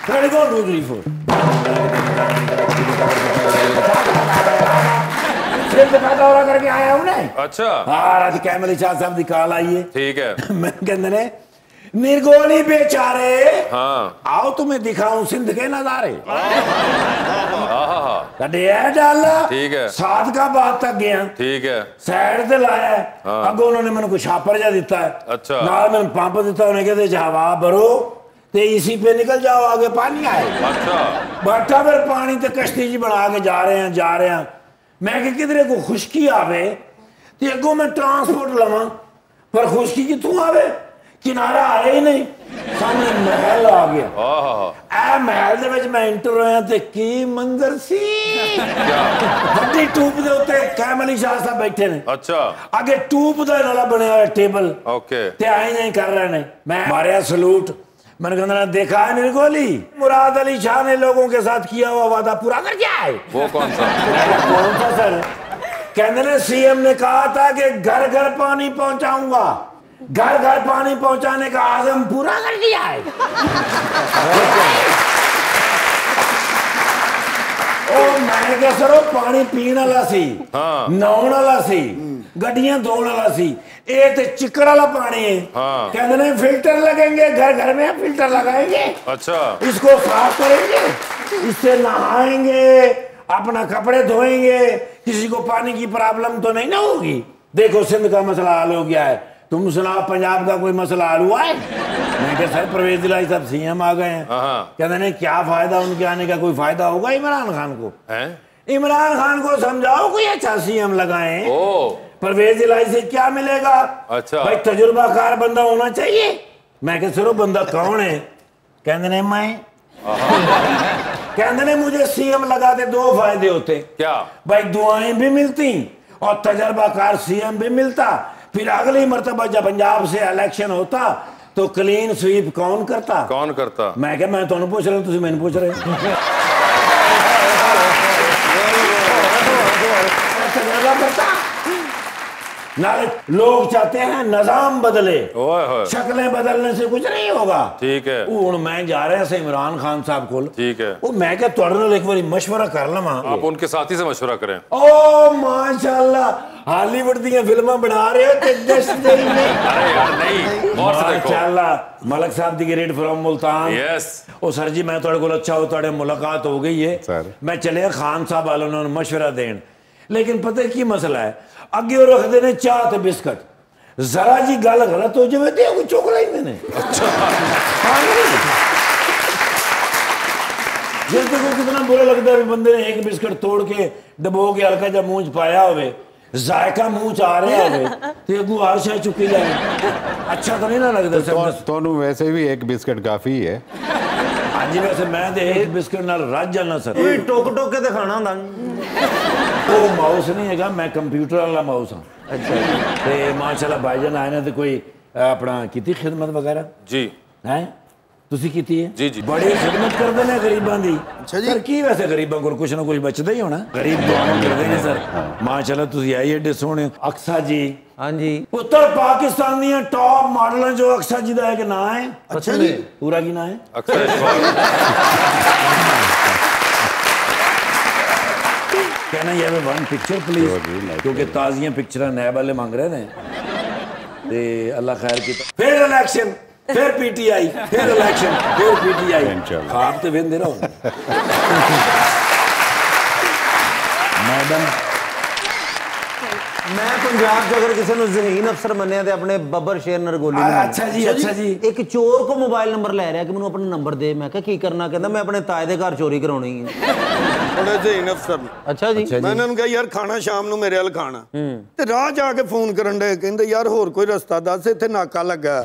Ready, go, 2, 3, 4. सिर्फ का दौरा करके आया हूँ ना। अच्छा हाँ, रात कैमरे शाह साहब की कॉल आई है। ठीक है। मैं कहते ने निर्गोली बेचारे, हाँ आओ तुम्हें दिखाऊं सिंध के नजारे। डाला ठीक है। सात का बाद तक गया, ठीक है। साइड से लाया हाँ। अगो उन्होंने मैंने कुछ छापर जा दिता है। अच्छा। नाल मैंने पंप दिता, उन्हें कहते हवा भरो ते इसी पे निकल जाओ, आगे पानी आए। अच्छा बैठा फिर पानी ते कश्ती जी बना के जा रहे हैं। मैं कि किधरे को खुशकी आवे ते अगो मैं ट्रांसपोर्ट लवा, पर खुशकी कितों आवे, किनारा आया ही नहीं, सामने महल आ गया। आ महल दे विच मैं एंटर होया ते की मंजर सी, बड़ी टूप दे उत्ते कैमल शाह साहब बैठे ने। अच्छा आगे टूप दा नाला बनया हुआ टेबल, ओके ते आई नहीं कर रहे ने। मैं मारिया सलूट, मैंने कहना देखा है निर्गोली, मुराद अली शाह ने लोगों के साथ किया हुआ वादा पूरा कर दिया है। वो कौन सा? कौन सा सर? कहने ने सीएम ने कहा था कि घर घर पानी पहुंचाऊंगा, घर घर पानी पहुंचाने का आज़म पूरा कर दिया है। ओ मैं क्या सरो पानी पीने वाला सी, हाँ। नहाने वाला सी, गड्डियां धोने वाला सी, ये तो चिकड़ वाला पानी है। हाँ। कहते ने फिल्टर लगेंगे, घर घर में फिल्टर लगाएंगे। अच्छा इसको साफ करेंगे, इससे नहाएंगे, अपना कपड़े धोएंगे, किसी को पानी की प्रॉब्लम तो नहीं ना होगी। देखो सिंध का मसला हल हो गया है, तुम सुनाओ पंजाब का कोई मसला हल हुआ है? मैं क्या सर परवेज दिलाई सब सीएम आ गए हैं। कहते नहीं क्या फायदा उनके आने का, कोई फायदा होगा इमरान खान को? इमरान खान को समझाओ कोई अच्छा सीएम लगाएं। परवेज दिलाई से क्या मिलेगा? अच्छा भाई तजुर्बाकार बंदा होना चाहिए। मैं क्या सरो बंदा कौन है? कहते नहीं मैं कहते ने मुझे सीएम लगाते दो फायदे होते। क्या भाई? दुआएं भी मिलती और तजर्बाकार सीएम भी मिलता। फिर अगली मर्तबा जब पंजाब से इलेक्शन होता तो क्लीन स्वीप कौन करता? कौन करता? मैं क्या मैं तुम पूछ रहा हूं, तुम मैंने पूछ रहे तजर्बा करता ना। लोग चाहते हैं निजाम बदले, शक्लें बदलने से कुछ नहीं होगा। ठीक है। हुण मैं जा रहा से इमरान खान साहब को, ठीक है, वो मैं क्या तुहाडे नाल एक बारी मशवरा कर लवां। आप उनके साथी से मशवरा करें। ओ माशाल्लाह, हॉलीवुड दी फिल्मां बना रहे हो ते जस्ट नहीं। अरे यार नहीं, गौर से देखो। माशाल्लाह, मलक साहब the great from Multan. Yes. ओ सर जी मैं तुहाडे कोल अच्छा हो, तुहाडे मुलाकात हो गई है सर। मैं चले खान साहब वालों ने मशवरा देन, लेकिन पता की मसला है, अगे वो रखते ने चाह ते बिस्कुट, जरा जी गल गलत हो जाए तो चुक लेंगे ने। अच्छा जैसे को कितना बुरा लगता है बंदे ने एक बिस्कुट तोड़ के डबो के हल्का जब मुंह च पाया होवे, जायका मुंह च आ रहा होवे ते अगू हर शय चुकी जाए, अच्छा तो नहीं ना लगता सर? तो वैसे भी एक बिस्कुट काफी है। हाँ जी, वैसे मैं तो एक बिस्कुट नाल रज जाना सर। कोई टोक टोक के दिखाना होंदा वो माउस नहीं है, मैं कंप्यूटर वाला माउस हाँ। अच्छा ते माशाल्लाह भाईजान आए ना, तो कोई अपना की खिदमत वगैरह जी है तुसी कीती है? जी जी बड़ी खिदमत करते हैं गरीबां दी। अच्छा जी। सर की वैसे गरीबां को कुछ ना कुछ बचता ही होना, गरीब दुआएं करते हैं सर। माशाल्लाह तुसी आई एडे सोहने। अक्सा जी? हाँ जी। उत्तर पाकिस्तान दी टॉप मॉडल जो अक्सा जी का एक नाम है। अच्छा जी। पूरा की नाम है? कहना ये वन पिक्चर प्लीज, क्योंकि ताजियां पिक्चर नैब वाले मांग रहे हैं। ते अल्लाह खैर की। फिर इलेक्शन, फिर पीटीआई, फिर इलेक्शन, फिर पीटीआई। खाब तो वेंदे रहो मैडम। मैं पंजाब च अगर किसी ज़हीन अफसर मन्निया तो अपने बब्बर शेर नरगोली। अच्छा जी, अच्छा जी। एक चोर को मोबाइल नंबर लै रहा कि मैनू अपना नंबर दे। मैं क्या की करना? कहता मैं अपने ताए दे घर चोरी कराउणी है। बड़े ज़हीन अफसर। अच्छा जी। मैं उन्होंने कहा यार खाना शाम नूं मेरे अल खाना, ते राह जाके फोन करन दे, कहंदे यार होर कोई रस्ता दस, इत्थे नाका लगा।